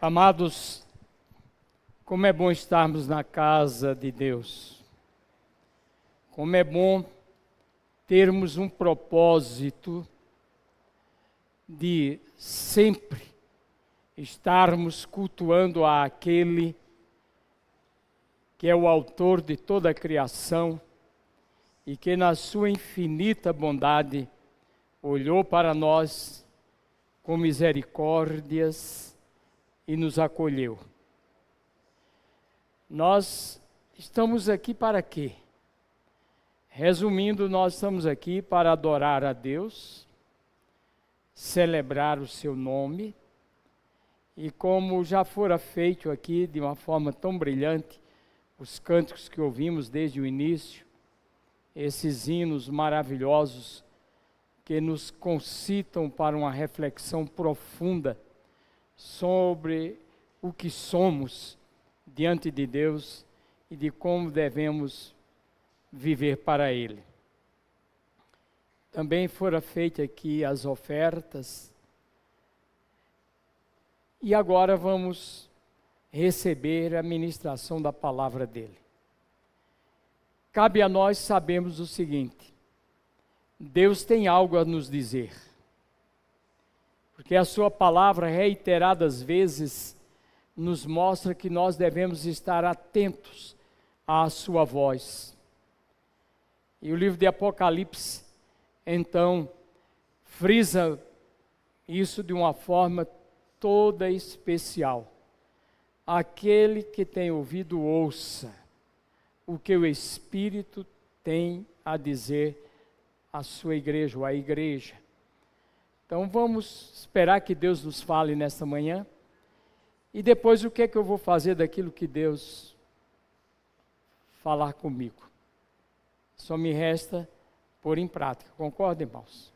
Amados, como é bom estarmos na casa de Deus. Como é bom termos um propósito de sempre estarmos cultuando aquele que é o autor de toda a criação e que na sua infinita bondade olhou para nós com misericórdias e nos acolheu. Nós estamos aqui para quê? Resumindo, nós estamos aqui para adorar a Deus, celebrar o seu nome, e como já fora feito aqui de uma forma tão brilhante, os cânticos que ouvimos desde o início, esses hinos maravilhosos que nos concitam para uma reflexão profunda sobre o que somos diante de Deus e de como devemos viver para Ele. Também foram feitas aqui as ofertas e agora vamos receber a ministração da palavra dele. Cabe a nós sabermos o seguinte: Deus tem algo a nos dizer, porque a sua palavra reiteradas vezes nos mostra que nós devemos estar atentos à sua voz. E o livro de Apocalipse, então, frisa isso de uma forma toda especial. Aquele que tem ouvido, ouça o que o Espírito tem a dizer à sua igreja, ou à igreja. Então vamos esperar que Deus nos fale nesta manhã, e depois o que é que eu vou fazer daquilo que Deus falar comigo. Só me resta pôr em prática, concorda, irmãos?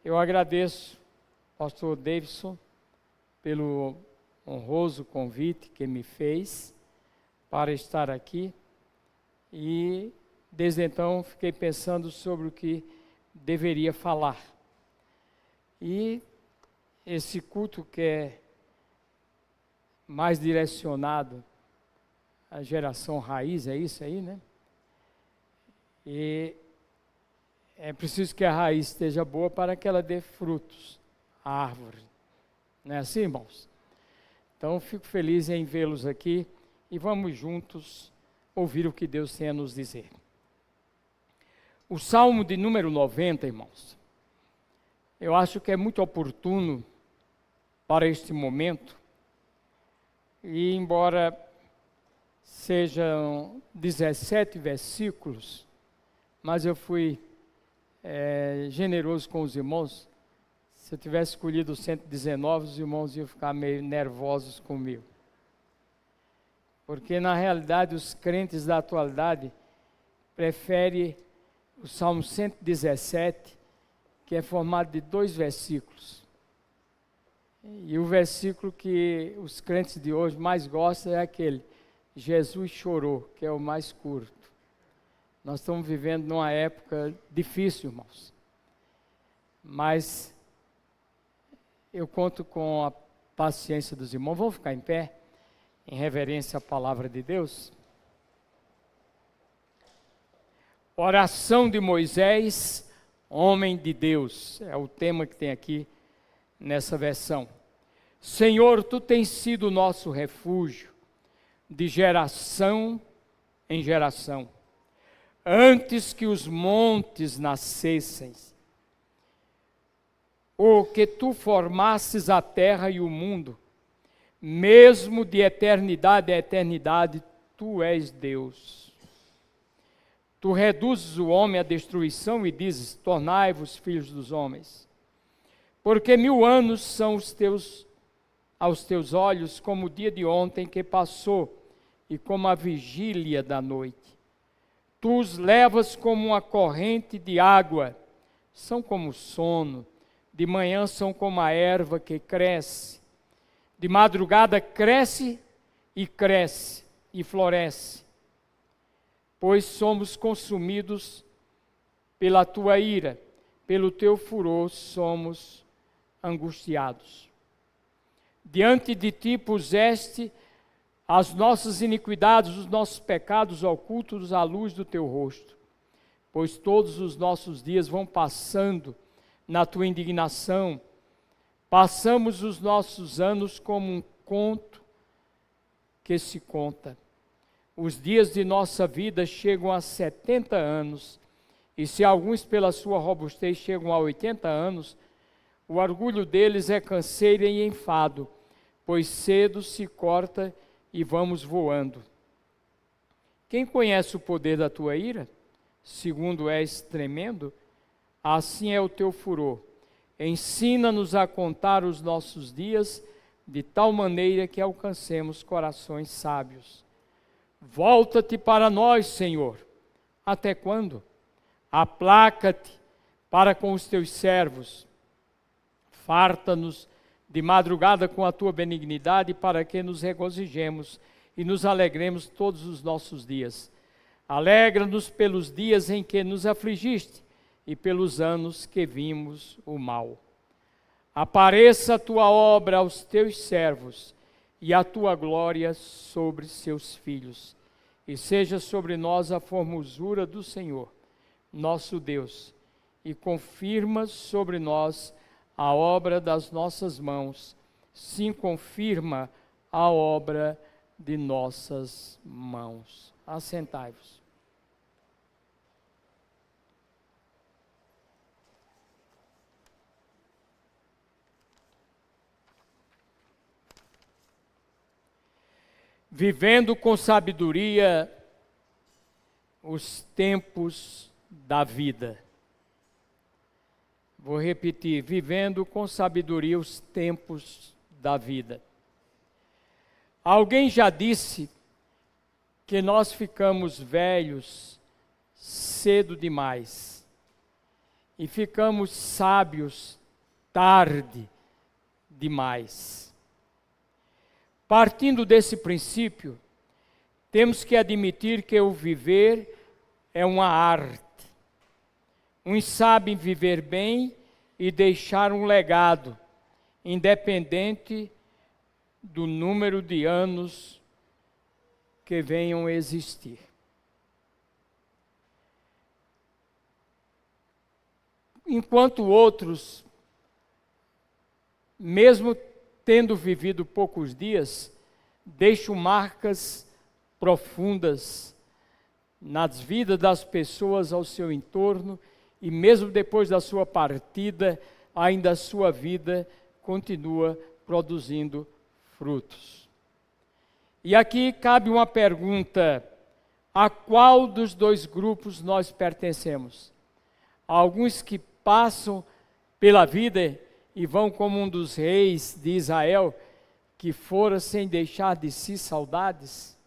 Eu agradeço ao pastor Davidson pelo honroso convite que me fez para estar aqui, e desde então fiquei pensando sobre o que deveria falar. E esse culto que é mais direcionado à geração raiz, é isso aí, né? E é preciso que a raiz esteja boa para que ela dê frutos, a árvore. Não é assim, irmãos? Então, fico feliz em vê-los aqui e vamos juntos ouvir o que Deus tem a nos dizer. O Salmo de número 90, irmãos, eu acho que é muito oportuno para este momento, e embora sejam 17 versículos, mas eu fui generoso com os irmãos. Se eu tivesse escolhido 119, os irmãos iam ficar meio nervosos comigo. Porque, na realidade, os crentes da atualidade preferem o Salmo 117, que é formado de 2 versículos. E o versículo que os crentes de hoje mais gostam é aquele: Jesus chorou, que é o mais curto. Nós estamos vivendo numa época difícil, irmãos. Mas eu conto com a paciência dos irmãos. Vamos ficar em pé, em reverência à palavra de Deus. Oração de Moisés, homem de Deus. É o tema que tem aqui nessa versão. Senhor, Tu tens sido o nosso refúgio, de geração em geração. Antes que os montes nascessem, ou que Tu formasses a terra e o mundo, mesmo de eternidade a eternidade, Tu és Deus. Tu reduzes o homem à destruição e dizes: tornai-vos filhos dos homens. Porque 1000 anos são aos teus olhos como o dia de ontem que passou, e como a vigília da noite. Tu os levas como uma corrente de água, são como o sono, de manhã são como a erva que cresce, de madrugada cresce e floresce, pois somos consumidos pela Tua ira, pelo Teu furor somos angustiados. Diante de ti puseste as nossas iniquidades, os nossos pecados ocultos à luz do teu rosto. Pois todos os nossos dias vão passando na tua indignação. Passamos os nossos anos como um conto que se conta. Os dias de nossa vida chegam a 70 anos, e se alguns pela sua robustez chegam a 80 anos, o orgulho deles é canseira e enfado, pois cedo se corta e vamos voando. Quem conhece o poder da tua ira? Segundo és tremendo, assim é o teu furor. Ensina-nos a contar os nossos dias, de tal maneira que alcancemos corações sábios. Volta-te para nós, Senhor. Até quando? Aplaca-te para com os teus servos. Farta-nos de madrugada com a tua benignidade, para que nos regozijemos e nos alegremos todos os nossos dias. Alegra-nos pelos dias em que nos afligiste e pelos anos que vimos o mal. Apareça a tua obra aos teus servos e a tua glória sobre seus filhos. E seja sobre nós a formosura do Senhor, nosso Deus, e confirma sobre nós a obra das nossas mãos. Sim, confirma a obra de nossas mãos. Assentai-vos. Vivendo com sabedoria os tempos da vida. Vou repetir, vivendo com sabedoria os tempos da vida. Alguém já disse que nós ficamos velhos cedo demais e ficamos sábios tarde demais. Partindo desse princípio, temos que admitir que o viver é uma arte. Uns sabem viver bem e deixar um legado, independente do número de anos que venham a existir. Enquanto outros, mesmo tendo vivido poucos dias, deixam marcas profundas nas vidas das pessoas ao seu entorno, e mesmo depois da sua partida, ainda a sua vida continua produzindo frutos. E aqui cabe uma pergunta: a qual dos dois grupos nós pertencemos? Alguns que passam pela vida e vão como um dos reis de Israel, que fora sem deixar de si saudades?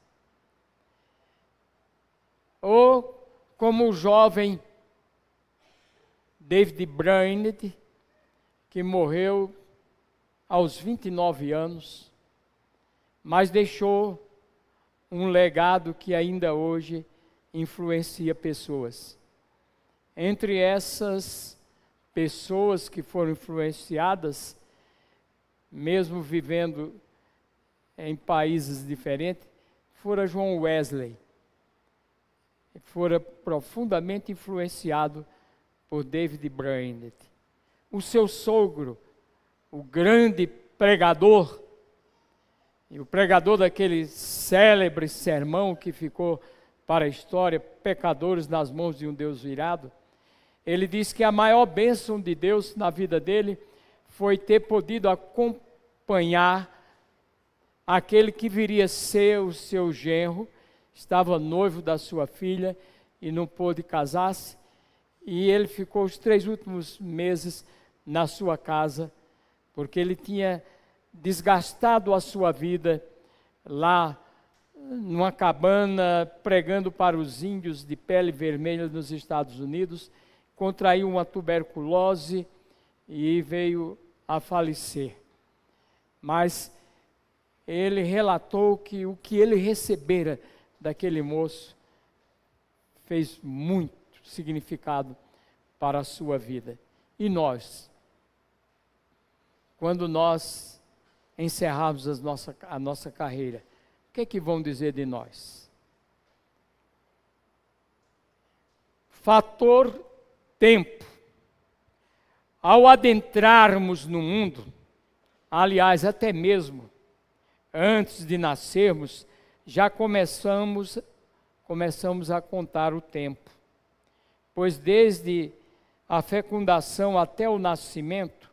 Ou como o jovem David Brainerd, que morreu aos 29 anos, mas deixou um legado que ainda hoje influencia pessoas. Entre essas pessoas que foram influenciadas, mesmo vivendo em países diferentes, fora John Wesley. Fora profundamente influenciado por David Brainerd. O seu sogro, o grande pregador, e o pregador daquele célebre sermão que ficou para a história, Pecadores nas mãos de um Deus irado, ele disse que a maior bênção de Deus na vida dele foi ter podido acompanhar aquele que viria ser o seu genro, estava noivo da sua filha e não pôde casar-se, e ele ficou os 3 últimos meses na sua casa, porque ele tinha desgastado a sua vida lá numa cabana, pregando para os índios de pele vermelha nos Estados Unidos, contraiu uma tuberculose e veio a falecer. Mas ele relatou que o que ele recebera daquele moço fez muito significado para a sua vida. E nós, quando nós encerrarmos a nossa carreira, o que é que vão dizer de nós? Fator tempo. Ao adentrarmos no mundo, aliás, até mesmo antes de nascermos, já começamos a contar o tempo. Pois desde a fecundação até o nascimento,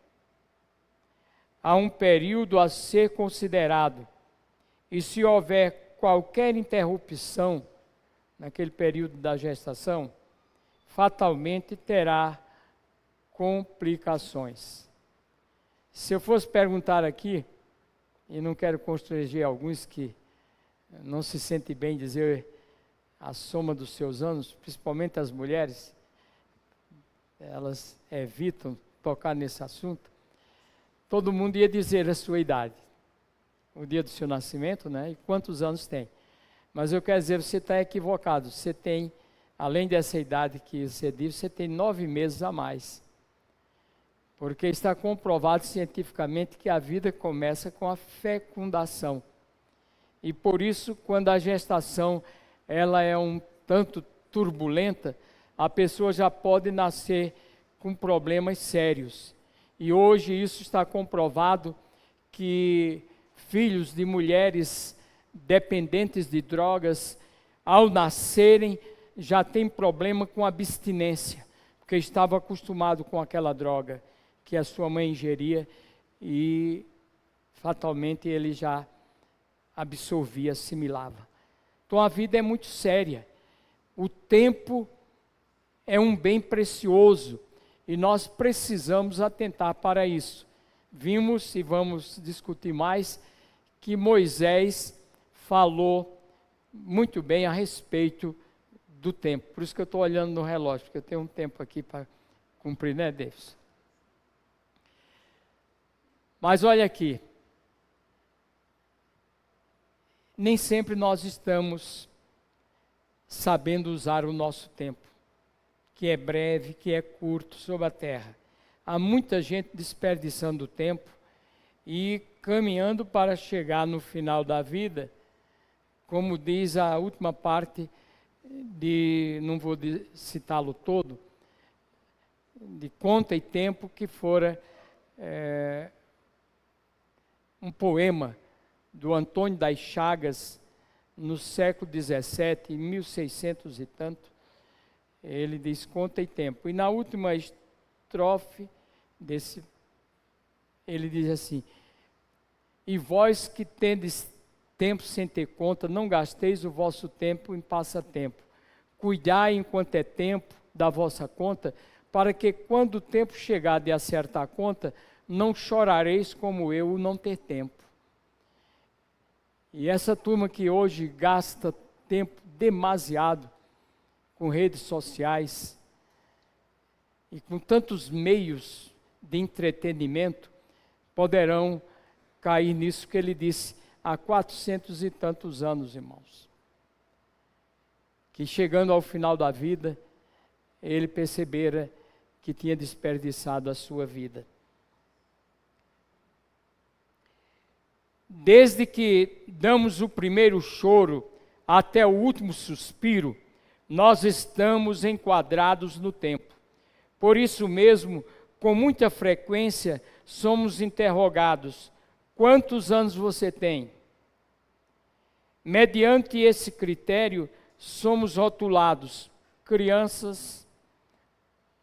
há um período a ser considerado. E se houver qualquer interrupção naquele período da gestação, fatalmente terá complicações. Se eu fosse perguntar aqui, e não quero constranger alguns que não se sentem bem dizer a soma dos seus anos, principalmente as mulheres, elas evitam tocar nesse assunto, todo mundo ia dizer a sua idade, o dia do seu nascimento, né, e quantos anos tem. Mas eu quero dizer, você está equivocado, você tem, além dessa idade que você disse, você tem 9 meses a mais. Porque está comprovado cientificamente que a vida começa com a fecundação. E por isso, quando a gestação ela é um tanto turbulenta, a pessoa já pode nascer com problemas sérios. E hoje isso está comprovado que filhos de mulheres dependentes de drogas, ao nascerem, já têm problema com abstinência, porque estava acostumado com aquela droga que a sua mãe ingeria e fatalmente ele já absorvia, assimilava. Então a vida é muito séria. O tempo é um bem precioso e nós precisamos atentar para isso. Vimos e vamos discutir mais que Moisés falou muito bem a respeito do tempo. Por isso que eu estou olhando no relógio, porque eu tenho um tempo aqui para cumprir, né, Davis? Mas olha aqui, nem sempre nós estamos sabendo usar o nosso tempo, que é breve, que é curto sobre a terra. Há muita gente desperdiçando o tempo e caminhando para chegar no final da vida, como diz a última parte não vou citá-lo todo, de Conta e Tempo, que fora um poema do Antônio das Chagas, no século XVII, em 1600 e tanto. Ele diz Conta e Tempo. E na última estrofe ele diz assim: e vós que tendes tempo sem ter conta, não gasteis o vosso tempo em passatempo. Cuidai enquanto é tempo da vossa conta, para que quando o tempo chegar de acertar a conta, não chorareis como eu não ter tempo. E essa turma que hoje gasta tempo demasiado com redes sociais e com tantos meios de entretenimento, poderão cair nisso que ele disse há 400 e tantos anos, irmãos. Que chegando ao final da vida, ele percebera que tinha desperdiçado a sua vida. Desde que damos o primeiro choro até o último suspiro, nós estamos enquadrados no tempo. Por isso mesmo, com muita frequência, somos interrogados: quantos anos você tem? Mediante esse critério, somos rotulados: crianças,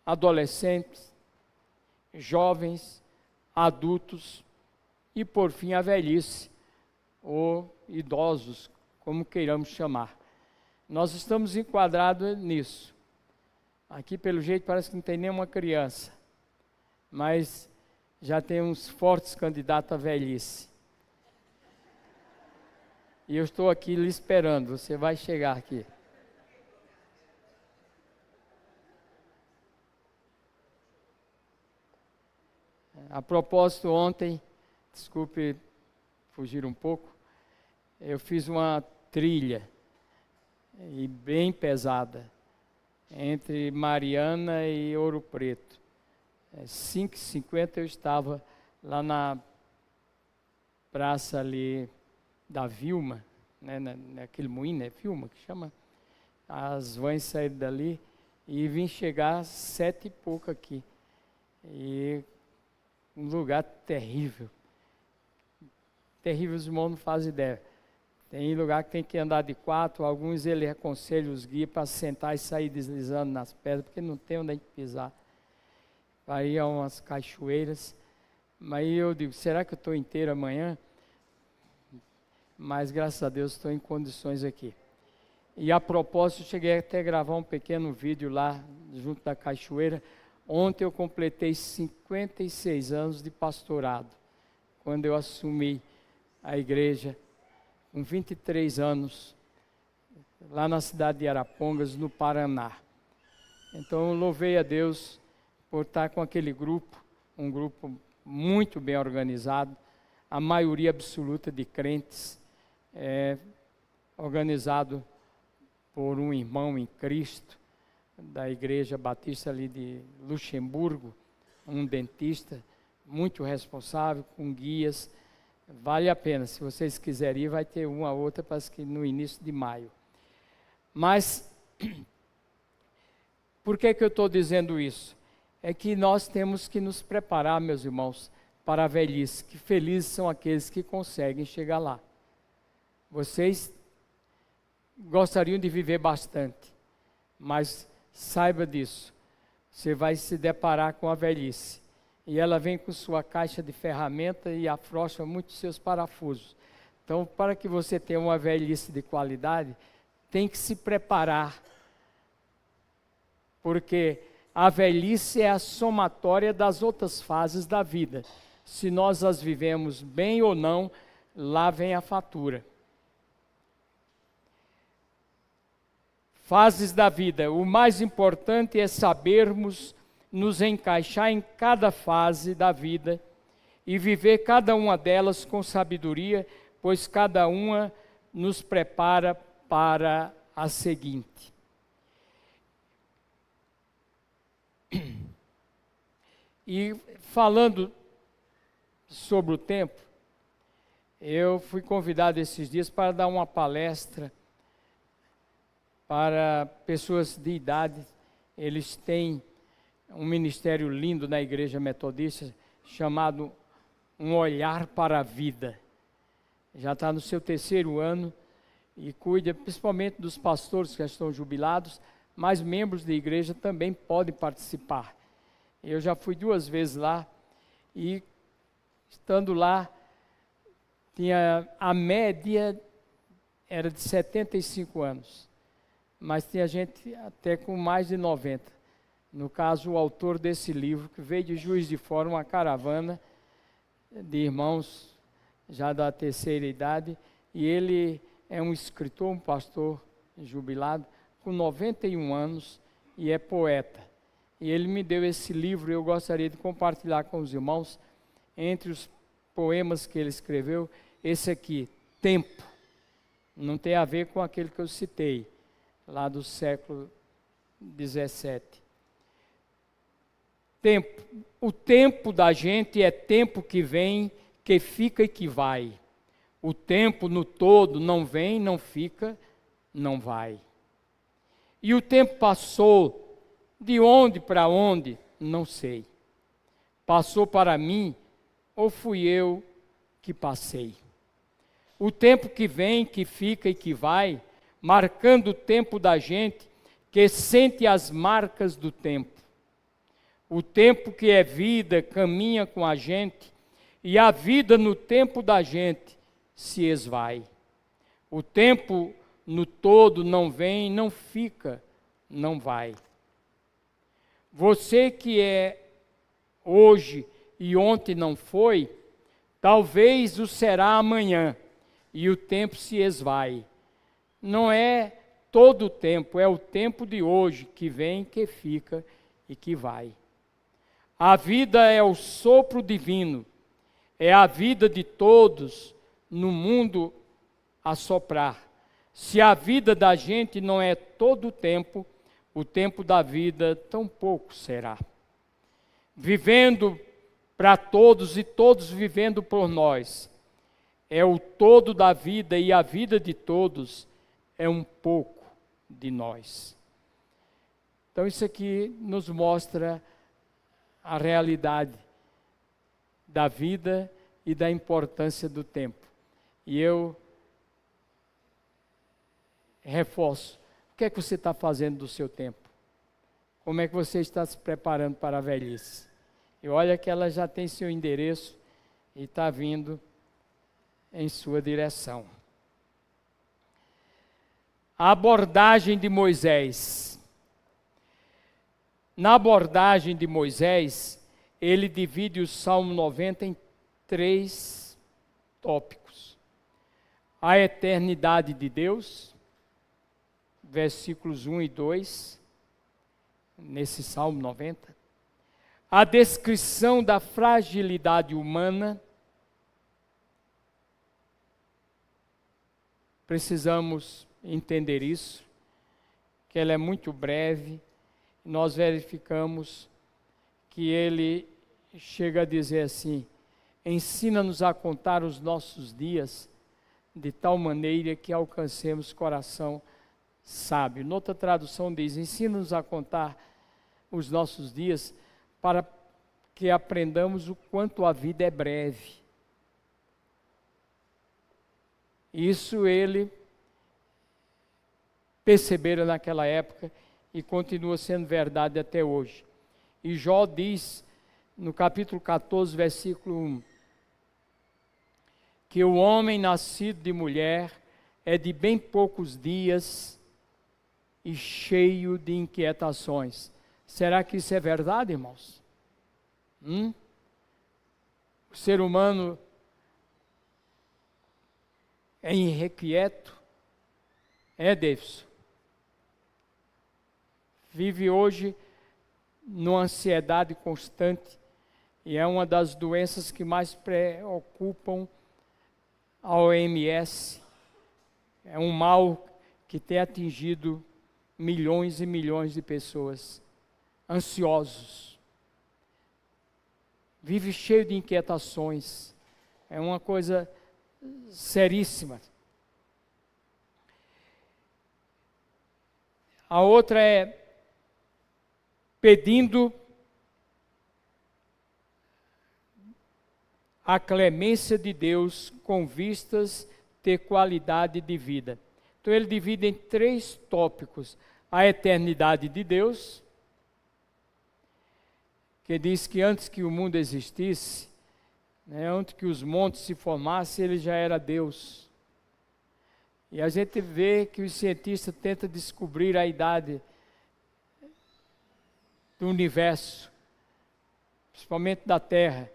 adolescentes, jovens, adultos e, por fim, a velhice, ou idosos, como queiramos chamar. Nós estamos enquadrados nisso. Aqui, pelo jeito, parece que não tem nenhuma criança, mas já tem uns fortes candidatos à velhice. E eu estou aqui lhe esperando, você vai chegar aqui. A propósito, ontem, desculpe fugir um pouco, eu fiz uma trilha, e bem pesada, entre Mariana e Ouro Preto. 5h50 eu estava lá praça ali da Vilma, né, naquele moinho, é Vilma que chama? As vans saíram dali e vim chegar 7 e pouco aqui. E um lugar terrível. Terrível, os irmãos não fazem ideia. Tem lugar que tem que andar de 4, alguns ele aconselha os guias para sentar e sair deslizando nas pedras, porque não tem onde a gente pisar. Aí há umas cachoeiras, mas eu digo, será que eu estou inteiro amanhã? Mas graças a Deus estou em condições aqui. E a propósito, cheguei até a gravar um pequeno vídeo lá, junto da cachoeira. Ontem eu completei 56 anos de pastorado, quando eu assumi a igreja, com 23 anos, lá na cidade de Arapongas, no Paraná. Então eu louvei a Deus por estar com aquele grupo, um grupo muito bem organizado, a maioria absoluta de crentes, organizado por um irmão em Cristo, da Igreja Batista ali de Luxemburgo, um dentista, muito responsável, com guias. Vale a pena, se vocês quiserem ir, vai ter uma outra, parece que no início de maio. Mas, por que eu estou dizendo isso? É que nós temos que nos preparar, meus irmãos, para a velhice, que felizes são aqueles que conseguem chegar lá. Vocês gostariam de viver bastante, mas saiba disso, você vai se deparar com a velhice. E ela vem com sua caixa de ferramenta e afrouxa muito seus parafusos. Então, para que você tenha uma velhice de qualidade, tem que se preparar. Porque a velhice é a somatória das outras fases da vida. Se nós as vivemos bem ou não, lá vem a fatura. Fases da vida. O mais importante é sabermos nos encaixar em cada fase da vida e viver cada uma delas com sabedoria, pois cada uma nos prepara para a seguinte. E falando sobre o tempo, eu fui convidado esses dias para dar uma palestra para pessoas de idade. Eles têm um ministério lindo na Igreja Metodista, chamado Um Olhar para a Vida. Já está no seu 3º ano e cuida principalmente dos pastores que já estão jubilados, mas membros da igreja também podem participar. Eu já fui 2 vezes lá e, estando lá, a média era de 75 anos, mas tinha gente até com mais de 90. No caso, o autor desse livro, que veio de Juiz de Fora, uma caravana de irmãos já da 3ª idade, e ele é um escritor, um pastor jubilado, com 91 anos, e é poeta. E ele me deu esse livro, e eu gostaria de compartilhar com os irmãos, entre os poemas que ele escreveu, esse aqui, Tempo. Não tem a ver com aquele que eu citei, lá do século XVII. Tempo. O tempo da gente é tempo que vem, que fica e que vai. O tempo no todo não vem, não fica, não vai. E o tempo passou, de onde para onde, não sei. Passou para mim, ou fui eu que passei. O tempo que vem, que fica e que vai, marcando o tempo da gente, que sente as marcas do tempo. O tempo que é vida caminha com a gente, e a vida no tempo da gente se esvai. O tempo no todo não vem, não fica, não vai. Você que é hoje e ontem não foi, talvez o será amanhã, e o tempo se esvai. Não é todo o tempo, é o tempo de hoje que vem, que fica e que vai. A vida é o sopro divino, é a vida de todos no mundo a soprar. Se a vida da gente não é todo o tempo da vida tão pouco será. Vivendo para todos e todos vivendo por nós. é o todo da vida e a vida de todos é um pouco de nós. Então isso aqui nos mostra a realidade da vida e da importância do tempo. E eu reforço, o que é que você está fazendo do seu tempo? Como é que você está se preparando para a velhice? E olha que ela já tem seu endereço e está vindo em sua direção. A abordagem de Moisés. Na abordagem de Moisés, ele divide o Salmo 90 em 3 tópicos. A eternidade de Deus, versículos 1 e 2, nesse Salmo 90. A descrição da fragilidade humana. Precisamos entender isso, que ela é muito breve. Nós verificamos que ele chega a dizer assim: ensina-nos a contar os nossos dias de tal maneira que alcancemos coração sábio. Noutra tradução diz: ensina-nos a contar os nossos dias para que aprendamos o quanto a vida é breve. Isso ele percebera naquela época e continua sendo verdade até hoje. E Jó diz, no capítulo 14, versículo 1, que o homem nascido de mulher é de bem poucos dias e cheio de inquietações. Será que isso é verdade, irmãos? O ser humano é irrequieto? É, Davidson. Vive hoje numa ansiedade constante e é uma das doenças que mais preocupam a OMS. É um mal que tem atingido milhões e milhões de pessoas ansiosos. Vive cheio de inquietações. É uma coisa seríssima. A outra é pedindo a clemência de Deus com vistas ter qualidade de vida. Então ele divide em 3 tópicos: a eternidade de Deus, que diz que antes que o mundo existisse, antes que os montes se formassem, ele já era Deus. E a gente vê que os cientistas tentam descobrir a idade do universo, principalmente da Terra,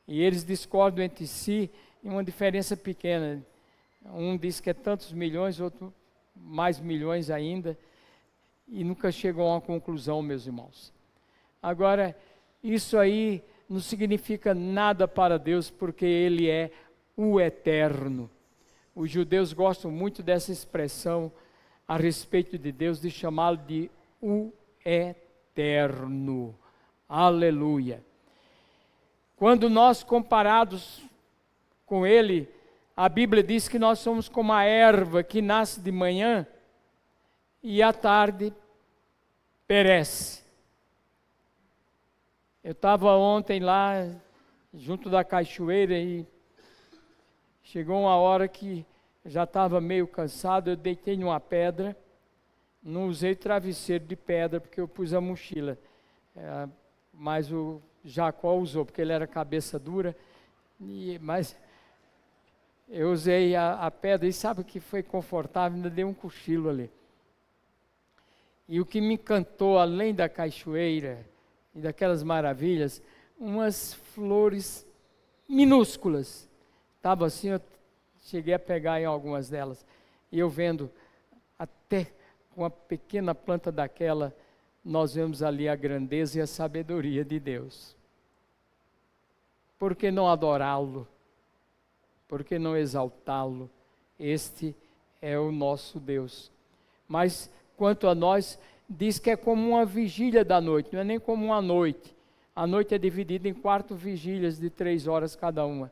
e eles discordam entre si em uma diferença pequena. Um diz que é tantos milhões, outro mais milhões ainda, e nunca chegam a uma conclusão, meus irmãos. Agora, isso aí não significa nada para Deus, porque Ele é o eterno. Os judeus gostam muito dessa expressão a respeito de Deus, de chamá-lo de o eterno. Aleluia. Quando nós comparados com Ele, a Bíblia diz que nós somos como a erva que nasce de manhã e à tarde perece. Eu estava ontem lá, junto da cachoeira, e chegou uma hora que eu já estava meio cansado, eu deitei numa pedra, não usei travesseiro de pedra, porque eu pus a mochila, mas o Jacó usou, porque ele era cabeça dura, mas eu usei a pedra, e sabe que foi confortável, ainda dei um cochilo ali. E o que me encantou, além da cachoeira e daquelas maravilhas, umas flores minúsculas. Estava assim, eu cheguei a pegar em algumas delas. E eu vendo, até uma pequena planta daquela, nós vemos ali a grandeza e a sabedoria de Deus. Por que não adorá-lo? Por que não exaltá-lo? Este é o nosso Deus. Mas, quanto a nós, diz que é como uma vigília da noite, não é nem como uma noite. A noite é dividida em 4 vigílias de 3 horas cada uma.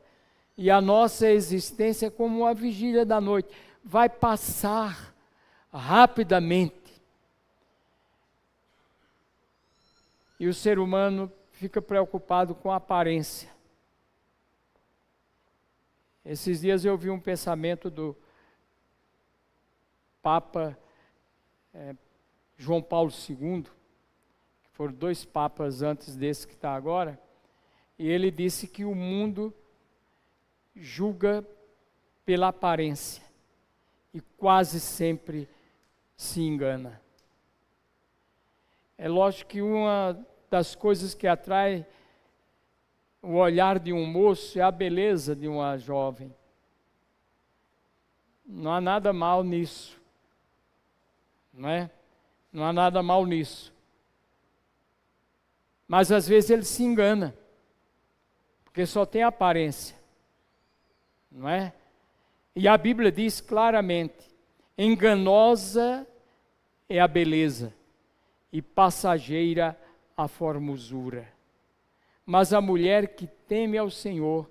E a nossa existência é como uma vigília da noite. Vai passar rapidamente. E o ser humano fica preocupado com a aparência. Esses dias eu vi um pensamento do Papa João Paulo II, que foram 2 papas antes desse que está agora, e ele disse que o mundo julga pela aparência e quase sempre se engana. É lógico que uma das coisas que atrai o olhar de um moço é a beleza de uma jovem. Não há nada mal nisso, não é? Não há nada mal nisso. Mas às vezes ele se engana, porque só tem aparência, não é? E a Bíblia diz claramente: enganosa é a beleza e passageira a formosura. Mas a mulher que teme ao Senhor,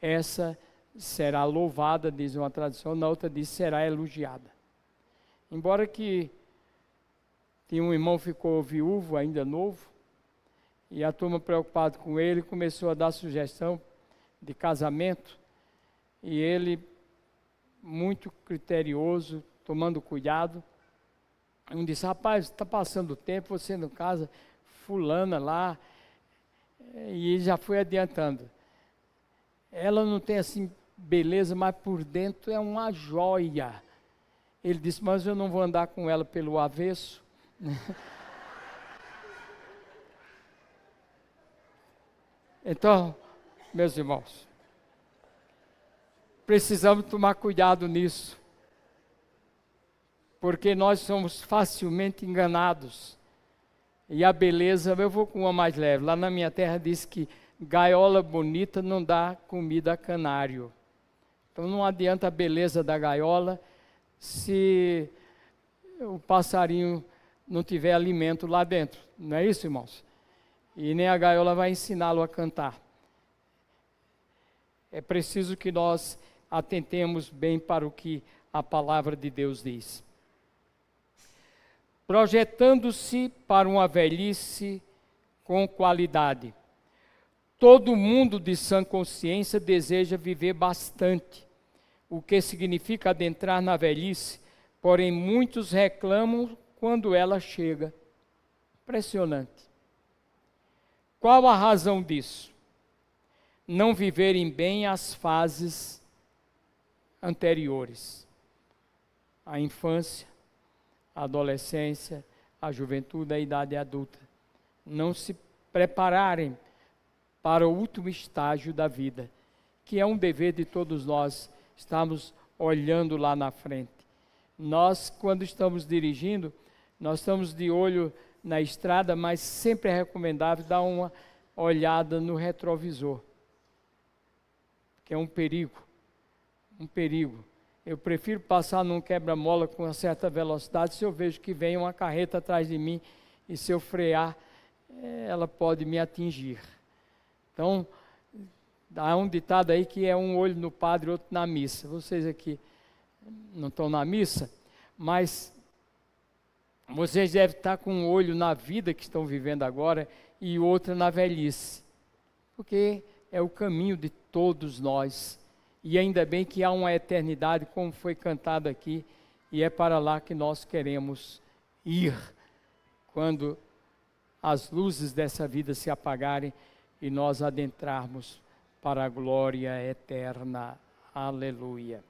essa será louvada, diz uma tradução, na outra diz será elogiada. Embora que tinha um irmão que ficou viúvo, ainda novo, e a turma preocupada com ele começou a dar sugestão de casamento, e ele, muito criterioso, tomando cuidado, um disse: rapaz, está passando o tempo, você não casa, fulana lá, e já foi adiantando. Ela não tem assim beleza, mas por dentro é uma joia. Ele disse: mas eu não vou andar com ela pelo avesso. Então, meus irmãos, precisamos tomar cuidado nisso, porque nós somos facilmente enganados. E a beleza, eu vou com uma mais leve. Lá na minha terra diz que gaiola bonita não dá comida a canário. Então não adianta a beleza da gaiola se o passarinho não tiver alimento lá dentro. Não é isso, irmãos? E nem a gaiola vai ensiná-lo a cantar. É preciso que nós atentemos bem para o que a palavra de Deus diz. Projetando-se para uma velhice com qualidade. Todo mundo de sã consciência deseja viver bastante, o que significa adentrar na velhice, porém muitos reclamam quando ela chega. Impressionante. Qual a razão disso? Não viverem bem as fases anteriores. A infância, a adolescência, a juventude, a idade adulta. Não se prepararem para o último estágio da vida, que é um dever de todos nós, estamos olhando lá na frente. Nós, quando estamos dirigindo, nós estamos de olho na estrada, mas sempre é recomendável dar uma olhada no retrovisor, que é um perigo, um perigo. Eu prefiro passar num quebra-mola com uma certa velocidade se eu vejo que vem uma carreta atrás de mim e se eu frear, ela pode me atingir. Então, há um ditado aí que é um olho no padre, outro na missa. Vocês aqui não estão na missa, mas vocês devem estar com um olho na vida que estão vivendo agora e outro na velhice, porque é o caminho de todos nós. E ainda bem que há uma eternidade, como foi cantado aqui, e é para lá que nós queremos ir, quando as luzes dessa vida se apagarem e nós adentrarmos para a glória eterna. Aleluia.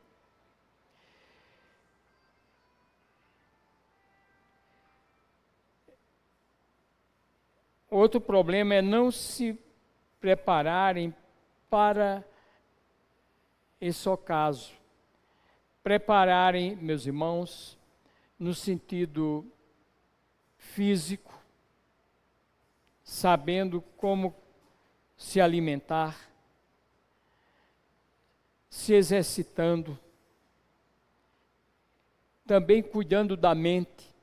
Outro problema é não se prepararem para esse ocaso. Prepararem, meus irmãos, no sentido físico, sabendo como se alimentar, se exercitando, também cuidando da mente.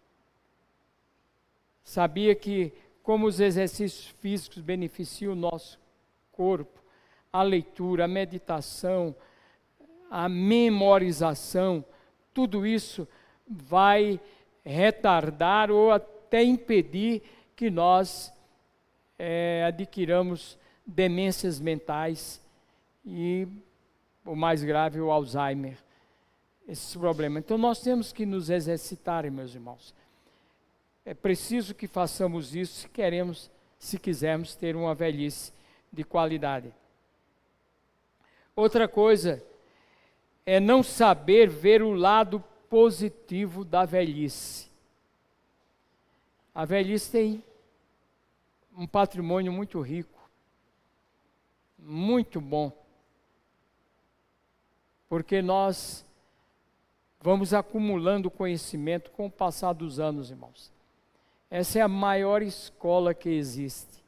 Sabia que como os exercícios físicos beneficiam o nosso corpo, a leitura, a meditação, a memorização, tudo isso vai retardar ou até impedir que nós adquiramos demências mentais e, o mais grave, o Alzheimer. Esse problema. Então nós temos que nos exercitar, meus irmãos. É preciso que façamos isso se quisermos ter uma velhice de qualidade. Outra coisa é não saber ver o lado positivo da velhice. A velhice tem um patrimônio muito rico, muito bom, porque nós vamos acumulando conhecimento com o passar dos anos, irmãos. Essa é a maior escola que existe.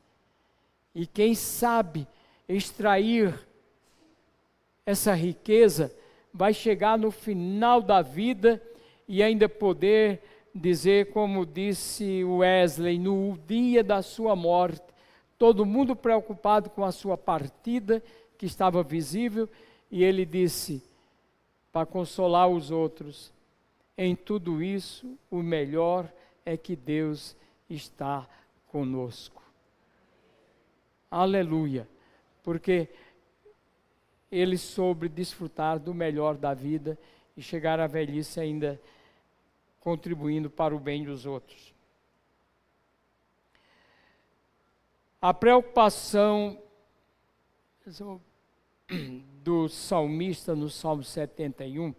E quem sabe extrair essa riqueza vai chegar no final da vida e ainda poder dizer, como disse Wesley, no dia da sua morte, todo mundo preocupado com a sua partida, que estava visível, e ele disse, para consolar os outros, em tudo isso, o melhor é que Deus está conosco. Aleluia! Porque ele soube desfrutar do melhor da vida e chegar à velhice ainda contribuindo para o bem dos outros. A preocupação do salmista no Salmo 71,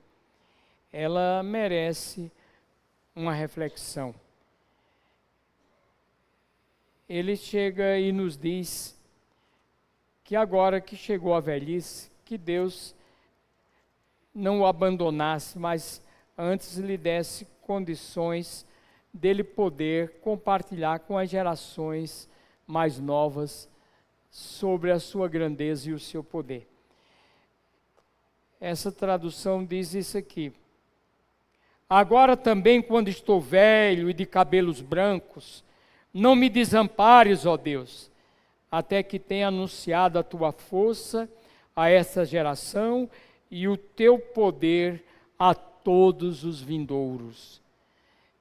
ela merece uma reflexão. Ele chega e nos diz que agora que chegou a velhice, que Deus não o abandonasse, mas antes lhe desse condições dele poder compartilhar com as gerações mais novas sobre a sua grandeza e o seu poder. Essa tradução diz isso aqui. Agora também, quando estou velho e de cabelos brancos, não me desampares, ó Deus, até que tenha anunciado a tua força a essa geração e o teu poder a todos os vindouros.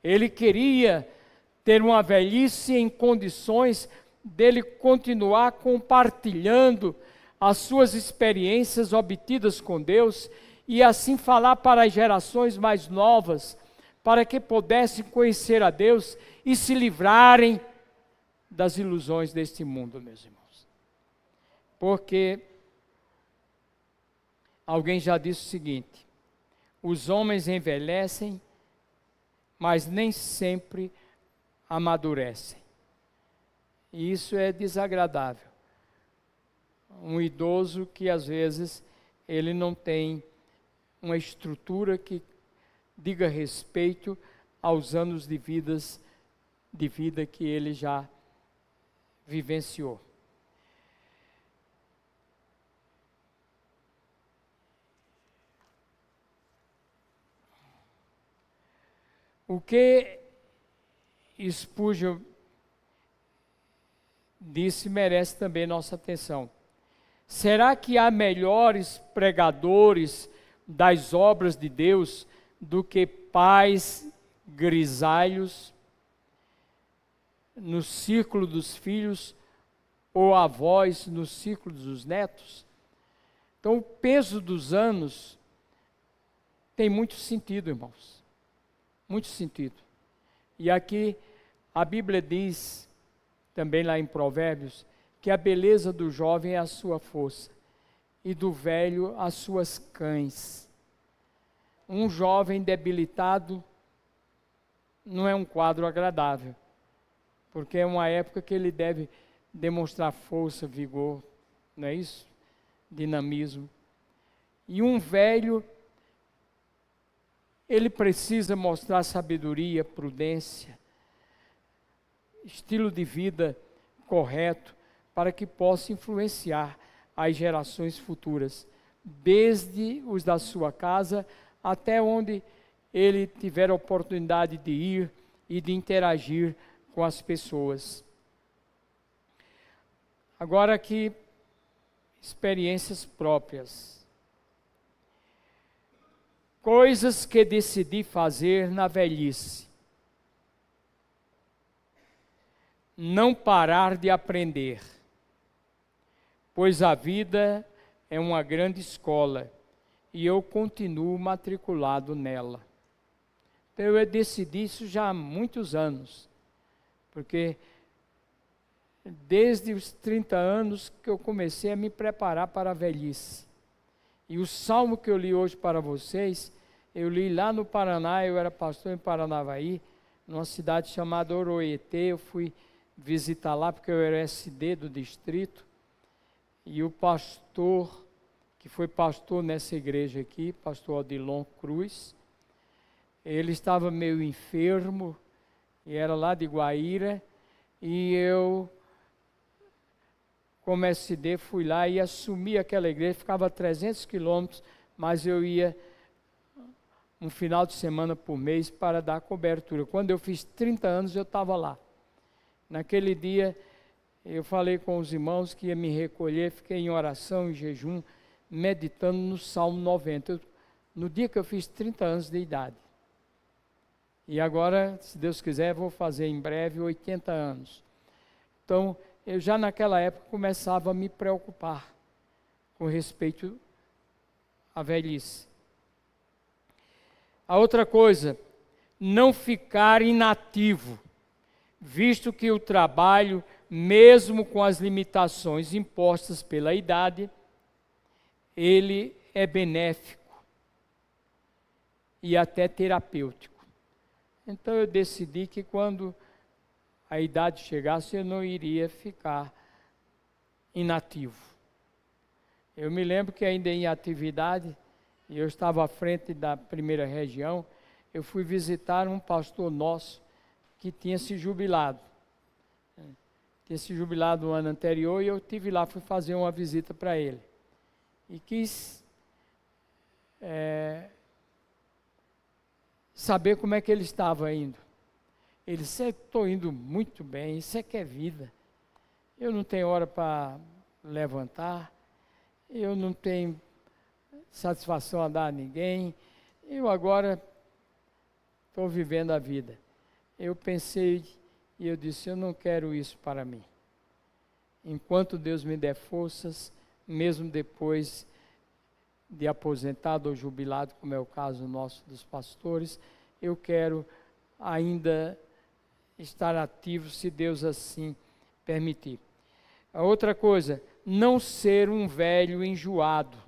Ele queria ter uma velhice em condições dele continuar compartilhando as suas experiências obtidas com Deus e assim falar para as gerações mais novas, para que pudessem conhecer a Deus e se livrarem das ilusões deste mundo, meus irmãos. Porque alguém já disse o seguinte: os homens envelhecem, mas nem sempre amadurecem. E isso é desagradável. Um idoso que às vezes ele não tem uma estrutura que diga respeito aos anos de vida que ele já vivenciou. O que Spurgeon disse merece também nossa atenção. Será que há melhores pregadores das obras de Deus do que pais grisalhos no círculo dos filhos ou avós no círculo dos netos? Então, o peso dos anos tem muito sentido, irmãos. Muito sentido. E aqui a Bíblia diz, também lá em Provérbios, que a beleza do jovem é a sua força e do velho as suas cães. Um jovem debilitado não é um quadro agradável, porque é uma época que ele deve demonstrar força, vigor, não é isso? Dinamismo. E um velho, ele precisa mostrar sabedoria, prudência, estilo de vida correto, para que possa influenciar as gerações futuras, desde os da sua casa até onde ele tiver a oportunidade de ir e de interagir com as pessoas. Agora que experiências próprias. Coisas que decidi fazer na velhice. Não parar de aprender, pois a vida é uma grande escola e eu continuo matriculado nela. Então eu decidi isso já há muitos anos, porque desde os 30 anos que eu comecei a me preparar para a velhice. E o salmo que eu li hoje para vocês, eu li lá no Paraná, eu era pastor em Paranavaí, numa cidade chamada Oroetê. Eu fui visitar lá porque eu era SD do distrito, e o pastor, que foi pastor nessa igreja aqui, pastor Odilon Cruz, ele estava meio enfermo, e era lá de Guaíra, e eu, como SD, fui lá e assumi aquela igreja. Ficava a 300 quilômetros, mas eu ia um final de semana por mês para dar cobertura. Quando eu fiz 30 anos, eu estava lá. Naquele dia, eu falei com os irmãos que ia me recolher, fiquei em oração, em jejum, meditando no Salmo 90, no dia que eu fiz 30 anos de idade. E agora, se Deus quiser, vou fazer em breve 80 anos. Então, eu já naquela época começava a me preocupar com respeito à velhice. A outra coisa, não ficar inativo, visto que o trabalho, mesmo com as limitações impostas pela idade, ele é benéfico e até terapêutico. Então eu decidi que quando a idade chegasse, eu não iria ficar inativo. Eu me lembro que ainda em atividade, e eu estava à frente da primeira região, eu fui visitar um pastor nosso que tinha se jubilado. Tinha se jubilado no ano anterior, e eu estive lá, fui fazer uma visita para ele. E quis saber como é que ele estava indo. Ele disse: estou indo muito bem, isso é que é vida. Eu não tenho hora para levantar, eu não tenho satisfação a dar a ninguém, eu agora estou vivendo a vida. Eu pensei e eu disse: eu não quero isso para mim. Enquanto Deus me der forças, mesmo depois de aposentado ou jubilado, como é o caso nosso dos pastores, eu quero ainda estar ativo, se Deus assim permitir. A outra coisa, não ser um velho enjoado,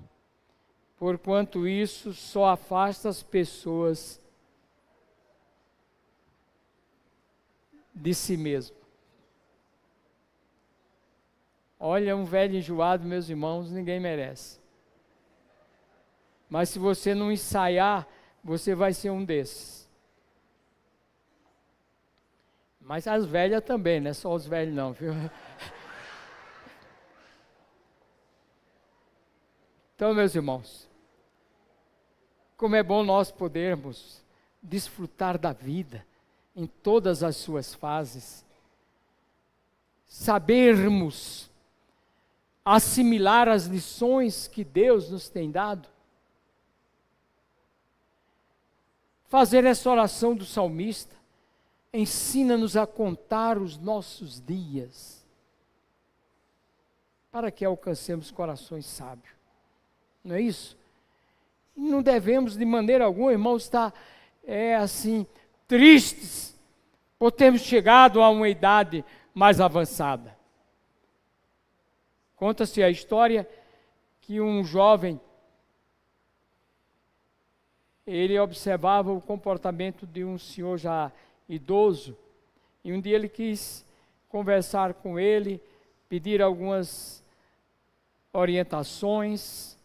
porquanto isso só afasta as pessoas de si mesmo. Olha, um velho enjoado, meus irmãos, ninguém merece. Mas se você não ensaiar, você vai ser um desses. Mas as velhas também, não é só os velhos não, viu? Então, meus irmãos, como é bom nós podermos desfrutar da vida em todas as suas fases, sabermos assimilar as lições que Deus nos tem dado, fazer essa oração do salmista: ensina-nos a contar os nossos dias, para que alcancemos corações sábios. Não é isso? E não devemos de maneira alguma, irmãos, estar tristes por termos chegado a uma idade mais avançada. Conta-se a história que um jovem, ele observava o comportamento de um senhor já idoso, e um dia ele quis conversar com ele, pedir algumas orientações,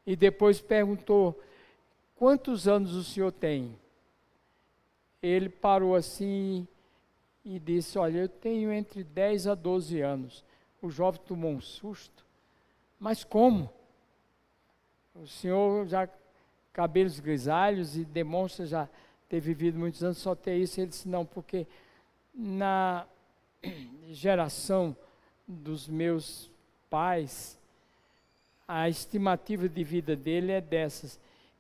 e depois perguntou: quantos anos o senhor tem? Ele parou assim e disse: olha, eu tenho entre 10 a 12 anos. O jovem tomou um susto. Mas como? O senhor já cabelos grisalhos e demonstra já ter vivido muitos anos, só ter isso. Ele disse: não, porque na geração dos meus pais, a estimativa de vida dele é dessas.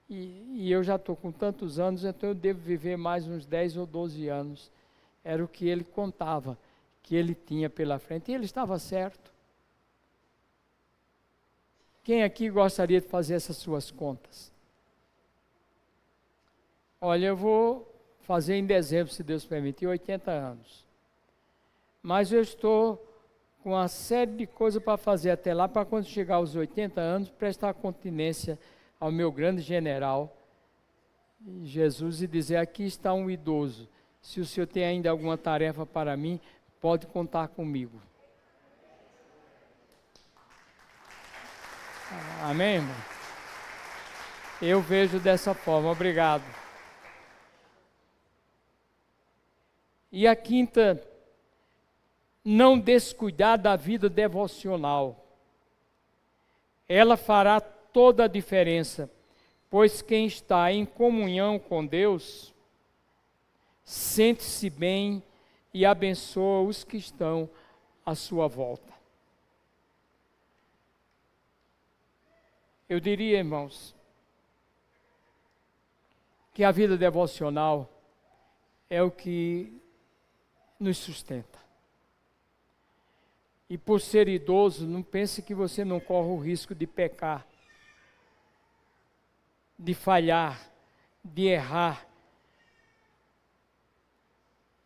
E eu já estou com tantos anos, então eu devo viver mais uns 10 ou 12 anos. Era o que ele contava, que ele tinha pela frente. E ele estava certo. Quem aqui gostaria de fazer essas suas contas? Olha, eu vou fazer em dezembro, se Deus permitir, 80 anos. Mas eu estou com uma série de coisas para fazer até lá, para quando chegar aos 80 anos, prestar continência ao meu grande general, Jesus, e dizer, aqui está um idoso, se o senhor tem ainda alguma tarefa para mim, pode contar comigo. Amém, irmão? Eu vejo dessa forma, obrigado. E a quinta, não descuidar da vida devocional. Ela fará toda a diferença, pois quem está em comunhão com Deus, sente-se bem e abençoa os que estão à sua volta. Eu diria, irmãos, que a vida devocional é o que nos sustenta. E por ser idoso, não pense que você não corre o risco de pecar, de falhar, de errar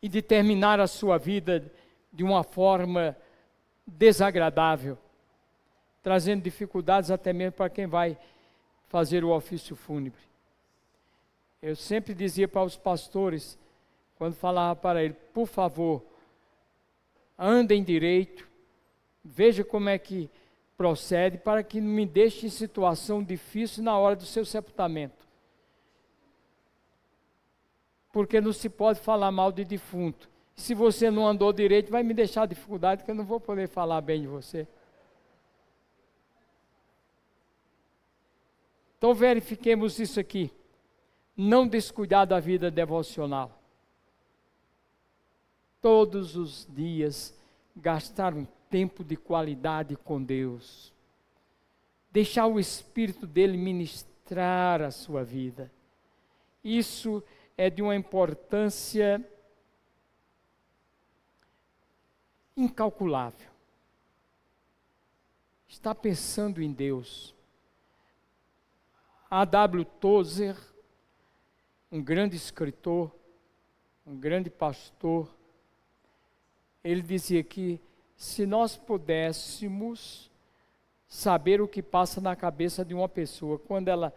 e de terminar a sua vida de uma forma desagradável, trazendo dificuldades até mesmo para quem vai fazer o ofício fúnebre. Eu sempre dizia para os pastores, quando falava para ele, por favor, andem direito, veja como é que procede, para que não me deixe em situação difícil na hora do seu sepultamento. Porque não se pode falar mal de defunto. Se você não andou direito, vai me deixar dificuldade, que eu não vou poder falar bem de você. Então verifiquemos isso aqui. Não descuidar da vida devocional. Todos os dias gastar um tempo de qualidade com Deus. Deixar o Espírito dele ministrar a sua vida. Isso é de uma importância incalculável. Está pensando em Deus. A.W. Tozer, um grande escritor, um grande pastor, ele dizia que se nós pudéssemos saber o que passa na cabeça de uma pessoa quando ela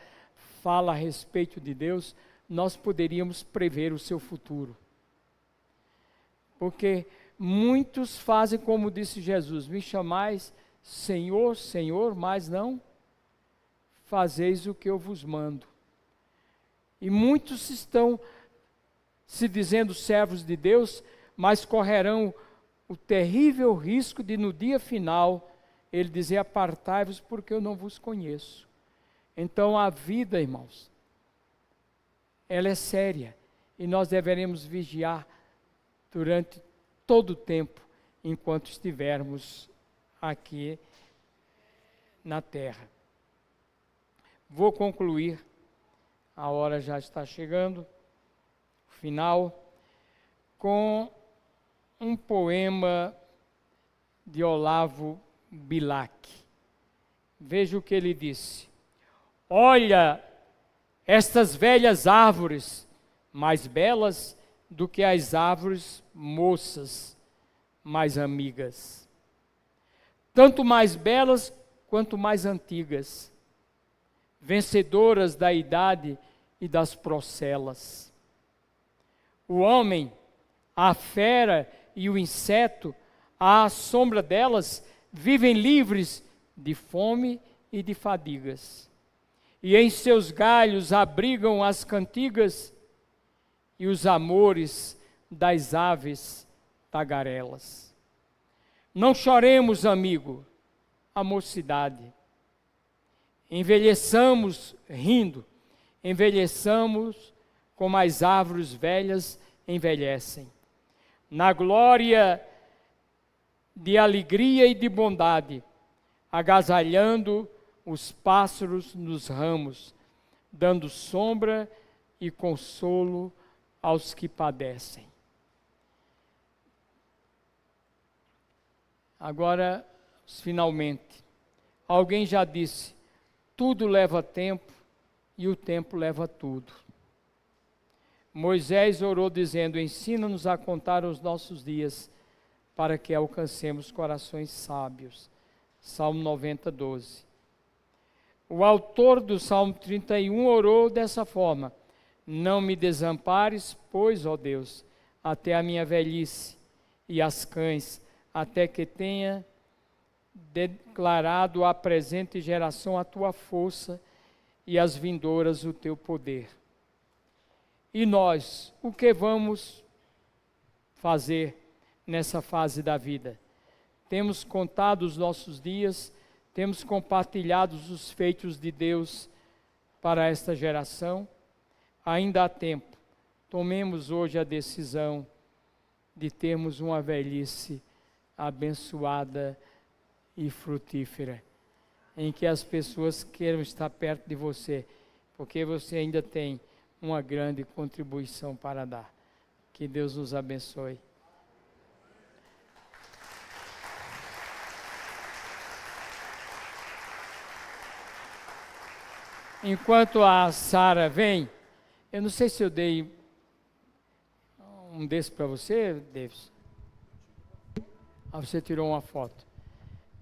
fala a respeito de Deus, nós poderíamos prever o seu futuro. Porque muitos fazem como disse Jesus, me chamais Senhor, Senhor, mas não fazeis o que eu vos mando. E muitos estão se dizendo servos de Deus, mas correrão o terrível risco de no dia final, ele dizer, apartai-vos porque eu não vos conheço. Então a vida, irmãos, ela é séria, e nós deveremos vigiar durante todo o tempo, enquanto estivermos aqui na terra. Vou concluir, a hora já está chegando, final, com um poema de Olavo Bilac. Veja o que ele disse. Olha estas velhas árvores, mais belas do que as árvores moças, mais amigas. Tanto mais belas quanto mais antigas, vencedoras da idade e das procelas. O homem, a fera e o inseto, à sombra delas, vivem livres de fome e de fadigas. E em seus galhos abrigam as cantigas e os amores das aves tagarelas. Não choremos, amigo, a mocidade. Envelheçamos rindo, envelheçamos como as árvores velhas envelhecem. Na glória de alegria e de bondade, agasalhando os pássaros nos ramos, dando sombra e consolo aos que padecem. Agora, finalmente, alguém já disse, tudo leva tempo e o tempo leva tudo. Moisés orou dizendo, ensina-nos a contar os nossos dias, para que alcancemos corações sábios. Salmo 90, 12. O autor do Salmo 31 orou dessa forma, não me desampares, pois, ó Deus, até a minha velhice e as cães, até que tenha declarado à presente geração a tua força e às vindouras o teu poder. E nós, o que vamos fazer nessa fase da vida? Temos contado os nossos dias, temos compartilhado os feitos de Deus para esta geração. Ainda há tempo. Tomemos hoje a decisão de termos uma velhice abençoada e frutífera, em que as pessoas queiram estar perto de você, porque você ainda tem uma grande contribuição para dar. Que Deus nos abençoe. Enquanto a Sara vem, eu não sei se eu dei um desse para você, Davis. Ah, você tirou uma foto.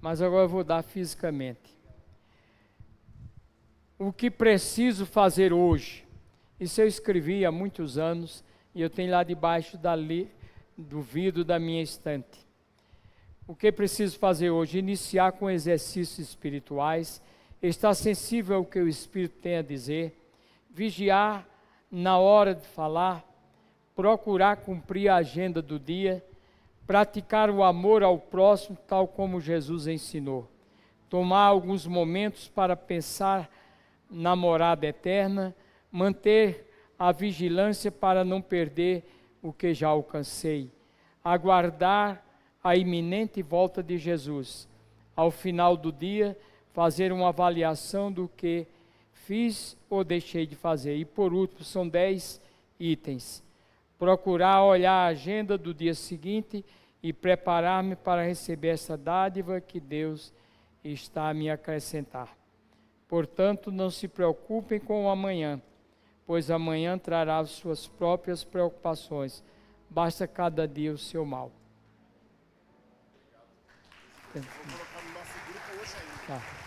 Mas agora eu vou dar fisicamente. O que preciso fazer hoje? Isso eu escrevi há muitos anos e eu tenho lá debaixo do vidro da minha estante. O que preciso fazer hoje? Iniciar com exercícios espirituais, estar sensível ao que o Espírito tem a dizer, vigiar na hora de falar, procurar cumprir a agenda do dia, praticar o amor ao próximo, tal como Jesus ensinou. Tomar alguns momentos para pensar na morada eterna, manter a vigilância para não perder o que já alcancei, aguardar a iminente volta de Jesus. Ao final do dia, fazer uma avaliação do que fiz ou deixei de fazer. E por último, são 10 itens. Procurar olhar a agenda do dia seguinte e preparar-me para receber essa dádiva que Deus está a me acrescentar. Portanto, não se preocupem com o amanhã, pois amanhã trará as suas próprias preocupações. Basta cada dia o seu mal. Vou colocar no nosso grupo hoje ainda. Tá.